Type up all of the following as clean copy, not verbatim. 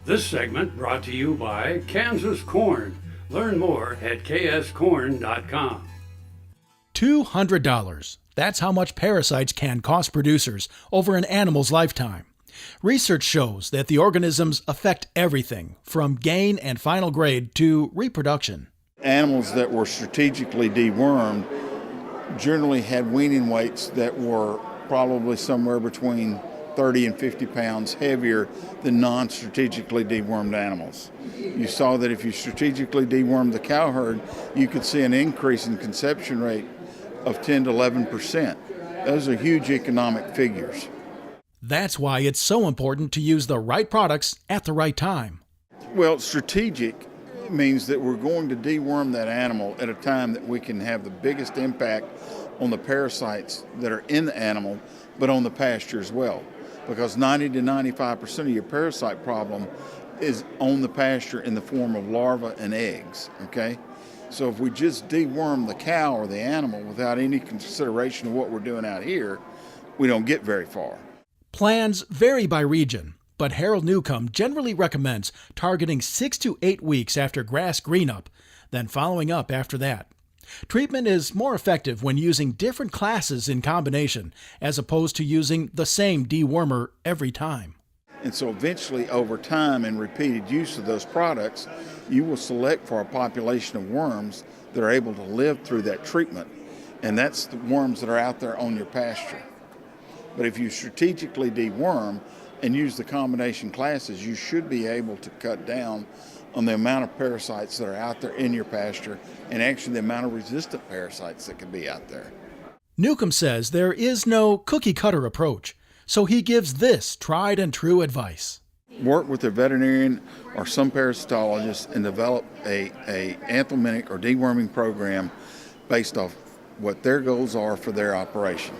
This segment brought to you by Kansas Corn. Learn more at kscorn.com. $200. That's how much parasites can cost producers over an animal's lifetime. Research shows that the organisms affect everything from gain and final grade to reproduction. Animals that were strategically dewormed generally had weaning weights that were probably somewhere between 30 and 50 pounds heavier than non-strategically dewormed animals. You saw that if you strategically dewormed the cow herd, you could see an increase in conception rate of 10 to 11%. Those are huge economic figures. That's why it's so important to use the right products at the right time. Well, strategic means that we're going to deworm that animal at a time that we can have the biggest impact on the parasites that are in the animal, but on the pasture as well. Because 90 to 95% of your parasite problem is on the pasture in the form of larvae and eggs, okay? So if we just deworm the cow or the animal without any consideration of what we're doing out here, we don't get very far. Plans vary by region, but Harold Newcomb generally recommends targeting 6 to 8 weeks after grass green-up, then following up after that. Treatment is more effective when using different classes in combination, as opposed to using the same dewormer every time. And so eventually, over time and repeated use of those products, you will select for a population of worms that are able to live through that treatment. And that's the worms that are out there on your pasture. But if you strategically deworm and use the combination classes, you should be able to cut down on the amount of parasites that are out there in your pasture and actually the amount of resistant parasites that can be out there. Newcomb says there is no cookie-cutter approach, so he gives this tried and true advice. Work with a veterinarian or some parasitologist and develop a anthelmintic or deworming program based off what their goals are for their operation.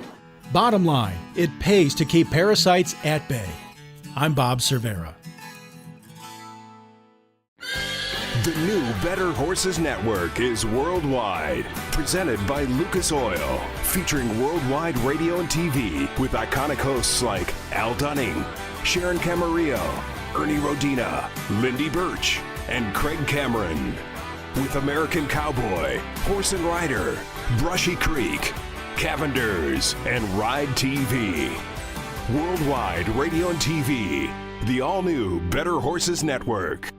Bottom line, it pays to keep parasites at bay. I'm Bob Cervera. The new Better Horses Network is worldwide, presented by Lucas Oil, featuring worldwide radio and TV with iconic hosts like Al Dunning, Sharon Camarillo, Ernie Rodina, Lindy Birch, and Craig Cameron. With American Cowboy, Horse and Rider, Brushy Creek, Cavenders, and Ride TV. Worldwide radio and TV, the all-new Better Horses Network.